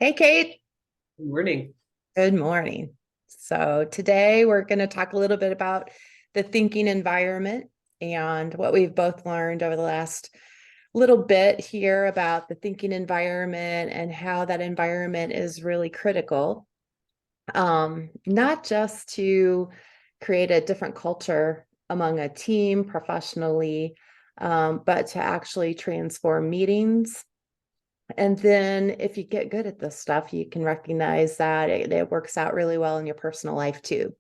Hey, Kate. Good morning. Good morning. So, today we're going to talk a little bit about the thinking environment and what we've both learned over the last little bit here about the thinking environment and how that environment is really critical, not just to create a different culture among a team professionally, but to actually transform meetings. And then if you get good at this stuff, you can recognize that it works out really well in your personal life too.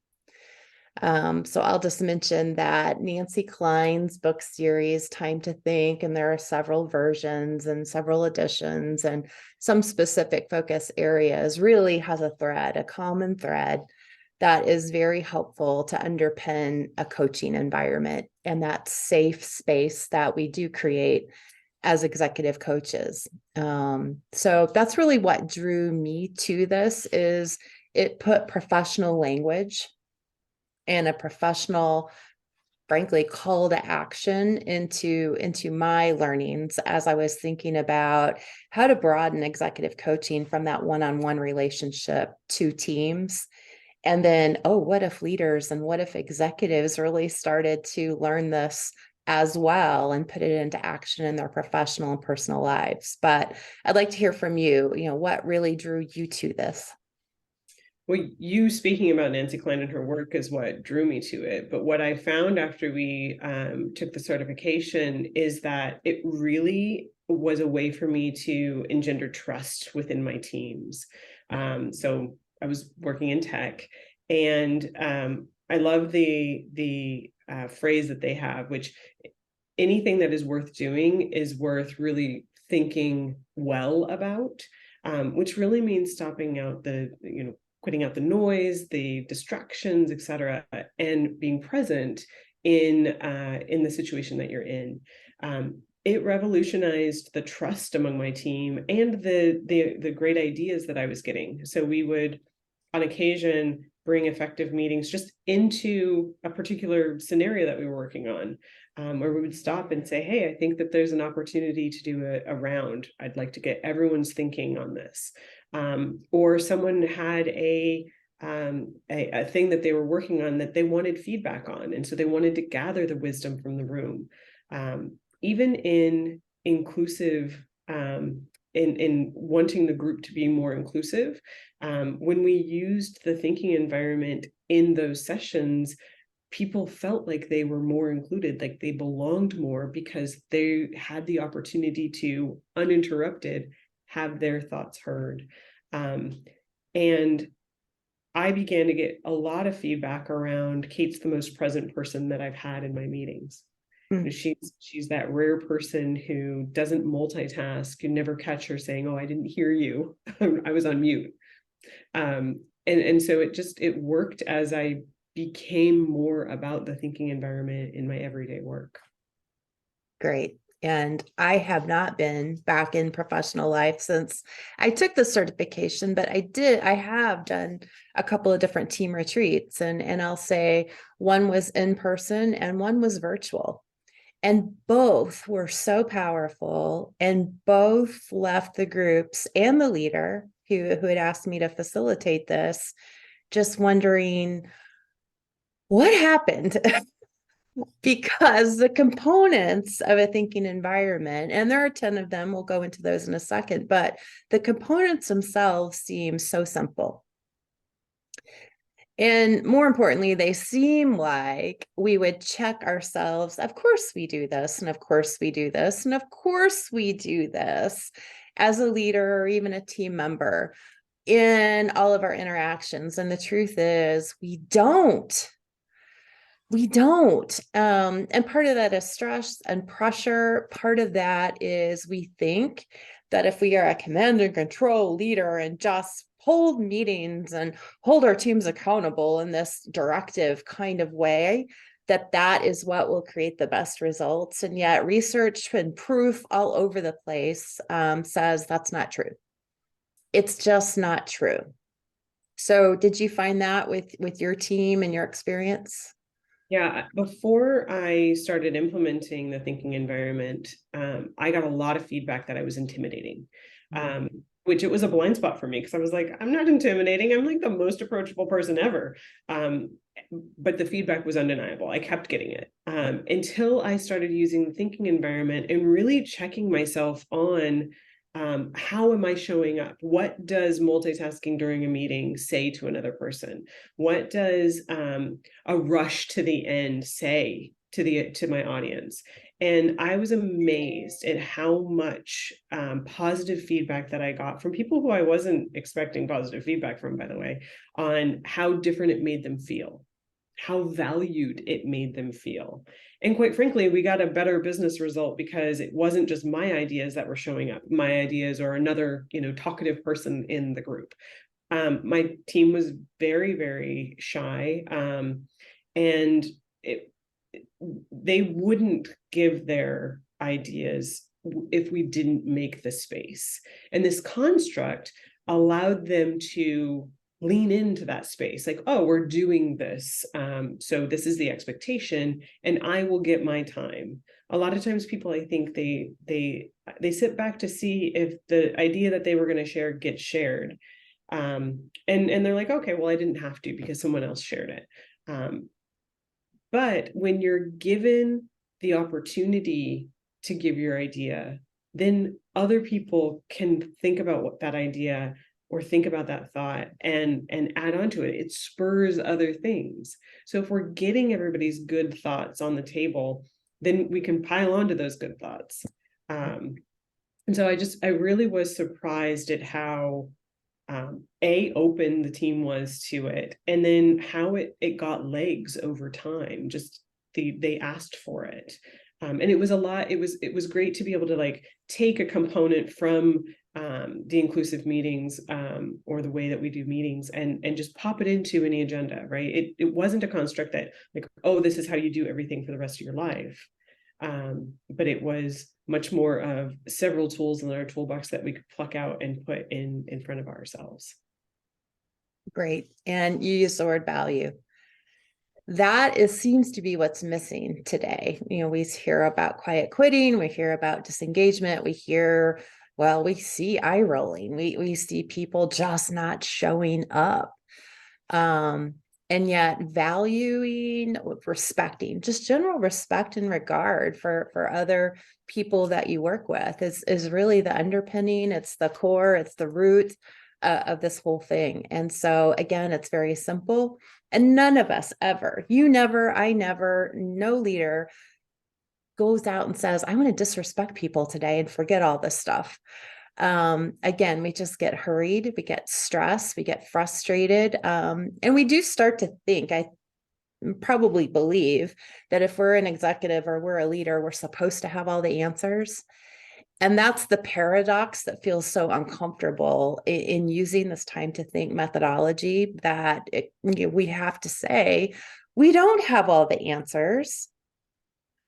So I'll just mention that Nancy Klein's book series, Time to Think, and there are several versions and several editions, and some specific focus areas really has a thread, a common thread that is very helpful to underpin a coaching environment and that safe space that we do create as executive coaches. So that's really what drew me to this is it put professional language and a professional, frankly, call to action into my learnings as I was thinking about how to broaden executive coaching from that one-on-one relationship to teams. And then, oh, what if leaders and what if executives really started to learn this as well and put it into action in their professional and personal lives? But I'd like to hear from you, what really drew you to this? Well, you speaking about Nancy Klein and her work is what drew me to it. But what I found after we took the certification is that it really was a way for me to engender trust within my teams. So I was working in tech, and I love the phrase that they have, which anything that is worth doing is worth really thinking well about, which really means stopping out quitting out the noise, the distractions, etc., and being present in the situation that you're in. It revolutionized the trust among my team and the great ideas that I was getting. So we would, on occasion, bring effective meetings just into a particular scenario that we were working on, where we would stop and say, hey, I think that there's an opportunity to do a round. I'd like to get everyone's thinking on this. Or someone had a thing that they were working on that they wanted feedback on. And so they wanted to gather the wisdom from the room. Even in inclusive, in wanting the group to be more inclusive, when we used the thinking environment in those sessions, people felt like they were more included, like they belonged more because they had the opportunity to, uninterrupted, have their thoughts heard. And I began to get a lot of feedback around Kate's the most present person that I've had in my meetings. Mm. She's that rare person who doesn't multitask. You never catch her saying, oh, I didn't hear you. I was on mute. And so it worked as I became more about the thinking environment in my everyday work. Great. And I have not been back in professional life since I took the certification, but I have done a couple of different team retreats, and I'll say one was in person and one was virtual. And both were so powerful, and both left the groups and the leader who had asked me to facilitate this, just wondering what happened. Because the components of a thinking environment, and there are 10 of them, we'll go into those in a second, but the components themselves seem so simple. And more importantly, they seem like we would check ourselves. Of course, we do this, and of course, we do this, and of course, we do this as a leader or even a team member in all of our interactions. And the truth is, we don't. We don't. And part of that is stress and pressure. Part of that is we think that if we are a command and control leader and just hold meetings and hold our teams accountable in this directive kind of way, that is what will create the best results. And yet research and proof all over the place says that's not true. It's just not true. So did you find that with your team and your experience? Yeah, before I started implementing the thinking environment, I got a lot of feedback that I was intimidating. which it was a blind spot for me because I was like, I'm not intimidating. I'm like the most approachable person ever. But the feedback was undeniable. I kept getting it until I started using the thinking environment and really checking myself on how am I showing up? What does multitasking during a meeting say to another person? What does a rush to the end say to my audience? And I was amazed at how much positive feedback that I got from people who I wasn't expecting positive feedback from, by the way, on how different it made them feel, how valued it made them feel. And quite frankly, we got a better business result because it wasn't just my ideas that were showing up, my ideas or another, talkative person in the group. My team was very, very shy. And they wouldn't give their ideas if we didn't make the space. And this construct allowed them to lean into that space, like, oh, we're doing this, so this is the expectation and I will get my time. A lot of times people, I think they sit back to see if the idea that they were going to share gets shared, and they're like, okay, well, I didn't have to because someone else shared it. But when you're given the opportunity to give your idea, then other people can think about what that idea or think about that thought and add on to it. It spurs other things. So if we're getting everybody's good thoughts on the table, then we can pile onto those good thoughts. And so I really was surprised at how open the team was to it, and then how it got legs over time. Just they asked for it, and it was a lot. It was great to be able to like take a component from the inclusive meetings, or the way that we do meetings, and just pop it into any agenda, right? It wasn't a construct that like, oh, this is how you do everything for the rest of your life. But it was much more of several tools in our toolbox that we could pluck out and put in front of ourselves. Great. And you use the word value. Seems to be what's missing today. We hear about quiet quitting, we hear about disengagement, we see eye rolling, we see people just not showing up. And yet valuing, respecting, just general respect and regard for other people that you work with is really the underpinning. It's the core, it's the root of this whole thing. And so again, it's very simple, and none of us ever, you never, I never, no leader goes out and says, I want to disrespect people today and forget all this stuff. Again, we just get hurried, we get stressed, we get frustrated, and we do start to think, I probably believe that if we're an executive or we're a leader, we're supposed to have all the answers. And that's the paradox that feels so uncomfortable in using this time to think methodology, that we have to say, we don't have all the answers.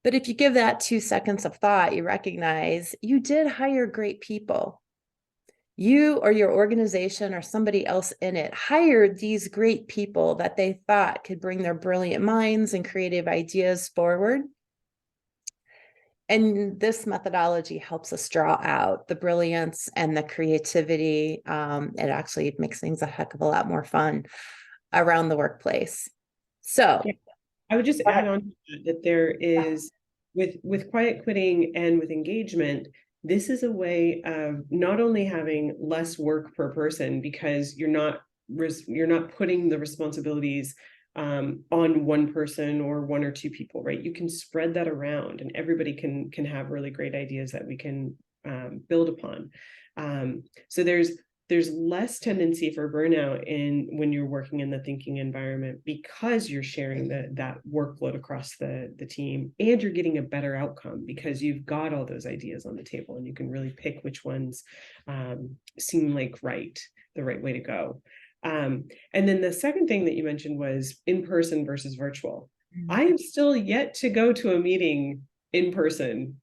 But if you give that 2 seconds of thought, you recognize you did hire great people. You or your organization or somebody else in it hired these great people that they thought could bring their brilliant minds and creative ideas forward. And this methodology helps us draw out the brilliance and the creativity. It actually makes things a heck of a lot more fun around the workplace. So yeah. I would just add on that there is, with quiet quitting and with engagement, this is a way of not only having less work per person, because you're not putting the responsibilities on one person or one or two people, right? You can spread that around, and everybody can have really great ideas that we can build upon. So there's less tendency for burnout when you're working in the thinking environment, because you're sharing that workload across the team, and you're getting a better outcome because you've got all those ideas on the table and you can really pick which ones seem like the right way to go. And then the second thing that you mentioned was in person versus virtual. I am still yet to go to a meeting in person.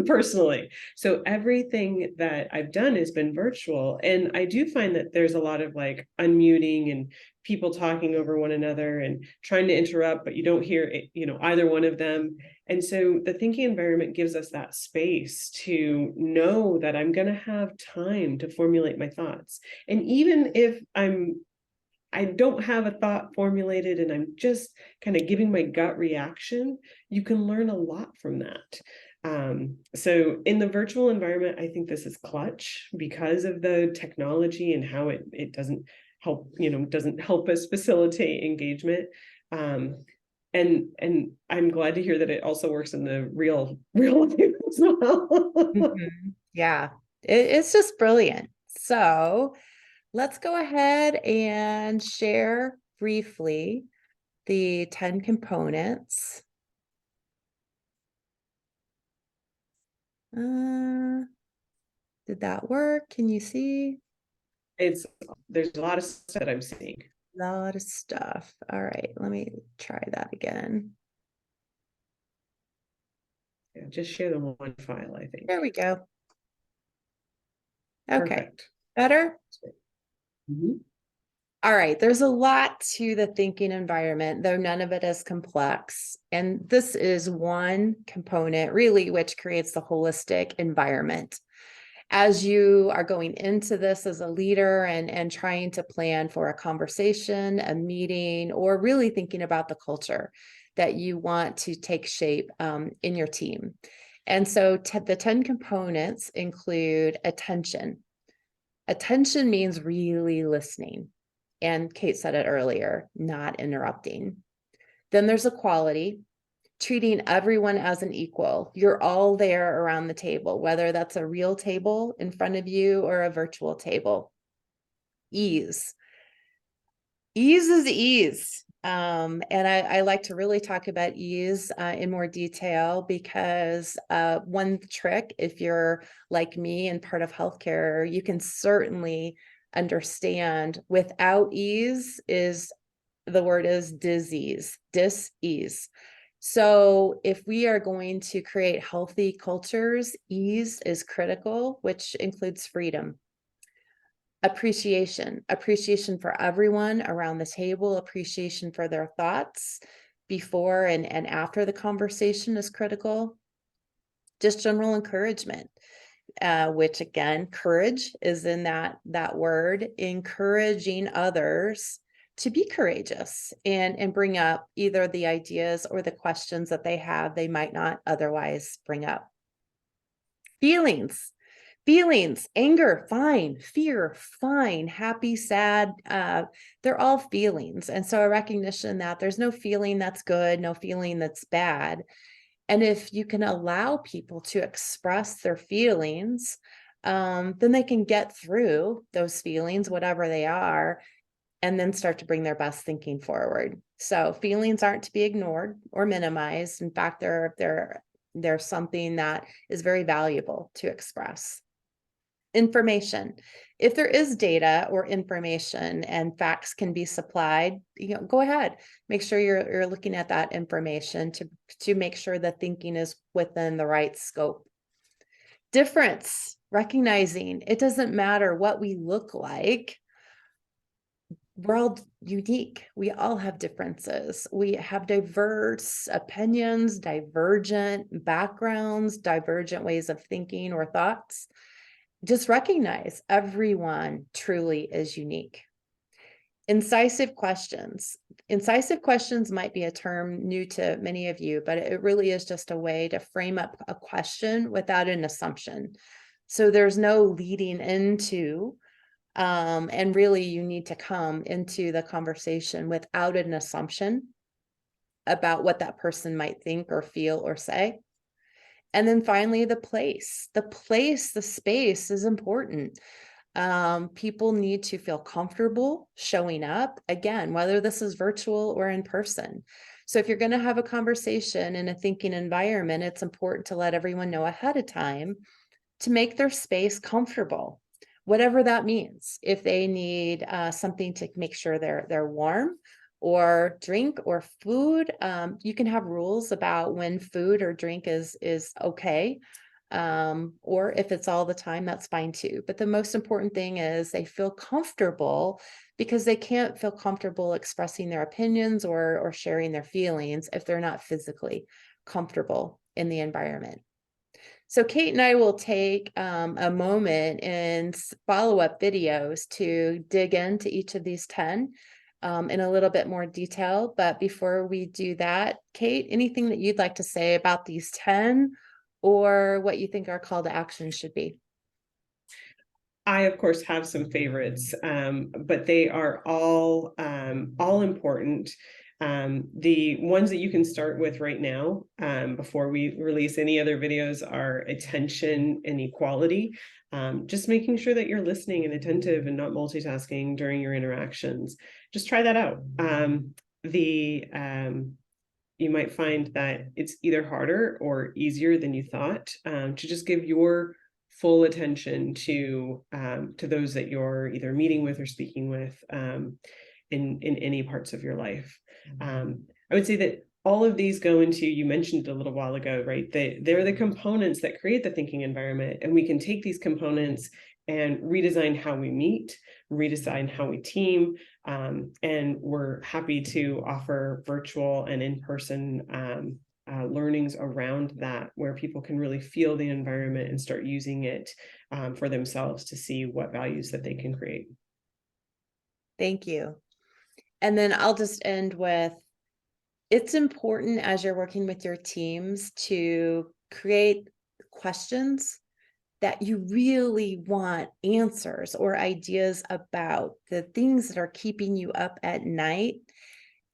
Personally. So everything that I've done has been virtual. And I do find that there's a lot of like unmuting and people talking over one another and trying to interrupt, but you don't hear it, either one of them. And so the thinking environment gives us that space to know that I'm going to have time to formulate my thoughts. And even if I don't have a thought formulated and I'm just kind of giving my gut reaction, you can learn a lot from that. So in the virtual environment, I think this is clutch because of the technology and how it doesn't help, doesn't help us facilitate engagement. And I'm glad to hear that it also works in the real life as well. Yeah, it's just brilliant. So let's go ahead and share briefly the 10 components. Did that work? Can you see? There's a lot of stuff that I'm seeing. A lot of stuff. All right, let me try that again. Yeah, just share the one file, I think. There we go. Okay, Perfect. better? Mhm. All right, there's a lot to the thinking environment, though none of it is complex. And this is one component, really, which creates the holistic environment. As you are going into this as a leader and trying to plan for a conversation, a meeting, or really thinking about the culture that you want to take shape in your team. And so the 10 components include attention. Attention means really listening. And Kate said it earlier, not interrupting. Then there's equality, treating everyone as an equal. You're all there around the table, whether that's a real table in front of you or a virtual table. Ease. Ease is ease. And I like to really talk about ease in more detail because one trick, if you're like me and part of healthcare, you can certainly understand without ease is the word is disease, dis-ease. So if we are going to create healthy cultures, ease is critical, which includes freedom. Appreciation for everyone around the table, appreciation for their thoughts before and after the conversation is critical. Just general encouragement, which again, courage is in that word, encouraging others to be courageous and bring up either the ideas or the questions that they have they might not otherwise bring up. Feelings, anger, fine, fear, fine, happy, sad, they're all feelings. And so a recognition that there's no feeling that's good, no feeling that's bad. And if you can allow people to express their feelings, then they can get through those feelings, whatever they are, and then start to bring their best thinking forward. So feelings aren't to be ignored or minimized. In fact, they're something that is very valuable to express. Information. If there is data or information and facts can be supplied, go ahead. Make sure you're looking at that information to make sure the thinking is within the right scope. Difference. Recognizing it doesn't matter what we look like. We're all unique. We all have differences. We have diverse opinions, divergent backgrounds, divergent ways of thinking or thoughts. Just recognize everyone truly is unique. Incisive questions. Incisive questions might be a term new to many of you, but it really is just a way to frame up a question without an assumption. So there's no leading into, and really you need to come into the conversation without an assumption about what that person might think or feel or say. And then finally, the space is important. People need to feel comfortable showing up, again, whether this is virtual or in person. So if you're going to have a conversation in a thinking environment, it's important to let everyone know ahead of time to make their space comfortable, whatever that means. If they need something to make sure they're warm, or drink or food, you can have rules about when food or drink is okay. Or if it's all the time, that's fine too. But the most important thing is they feel comfortable, because they can't feel comfortable expressing their opinions or sharing their feelings if they're not physically comfortable in the environment. So Kate and I will take a moment in follow-up videos to dig into each of these 10 in a little bit more detail. But before we do that, Kate, anything that you'd like to say about these 10 or what you think our call to action should be? I, of course, have some favorites, but they are all important. The ones that you can start with right now, before we release any other videos, are attention and equality. Just making sure that you're listening and attentive and not multitasking during your interactions. Just try that out. You might find that it's either harder or easier than you thought, to just give your full attention to those that you're either meeting with or speaking with, in any parts of your life. I would say that all of these go into, you mentioned a little while ago, right? They're the components that create the thinking environment, and we can take these components and redesign how we meet, redesign how we team, and we're happy to offer virtual and in-person learnings around that, where people can really feel the environment and start using it for themselves to see what values that they can create. Thank you. And then I'll just end with, it's important as you're working with your teams to create questions that you really want answers or ideas about, the things that are keeping you up at night,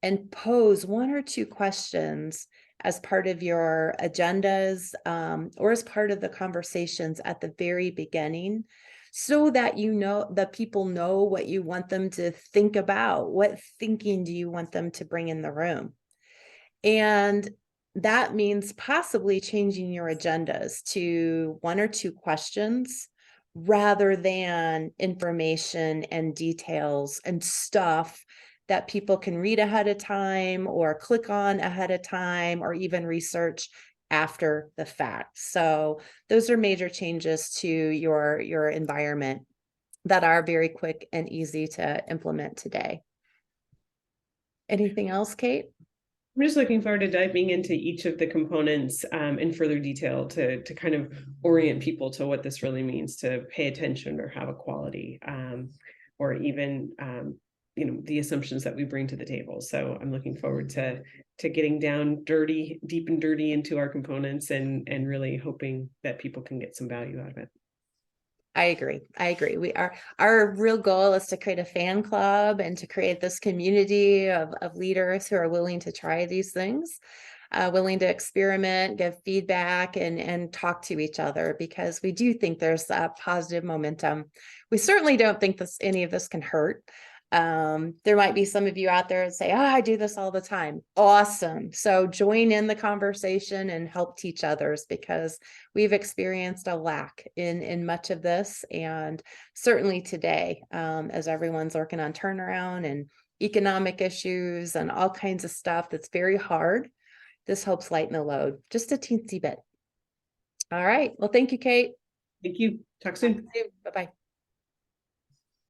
and pose 1 or 2 questions as part of your agendas, or as part of the conversations at the very beginning, so that the people know what you want them to think about. What thinking do you want them to bring in the room? And that means possibly changing your agendas to 1 or 2 questions rather than information and details and stuff that people can read ahead of time or click on ahead of time or even research after the fact. So those are major changes to your environment that are very quick and easy to implement today. Anything else, Kate? I'm just looking forward to diving into each of the components in further detail to kind of orient people to what this really means to pay attention or have equality, or even the assumptions that we bring to the table. So I'm looking forward to getting down deep and dirty into our components, and really hoping that people can get some value out of it. I agree. Our real goal is to create a fan club and to create this community of leaders who are willing to try these things, willing to experiment, give feedback, and talk to each other, because we do think there's a positive momentum. We certainly don't think any of this can hurt. There might be some of you out there that say, I do this all the time. Awesome. So join in the conversation and help teach others, because we've experienced a lack in much of this. And certainly today, as everyone's working on turnaround and economic issues and all kinds of stuff that's very hard, this helps lighten the load just a teensy bit. All right. Well, thank you, Kate. Thank you. Talk soon. Bye-bye.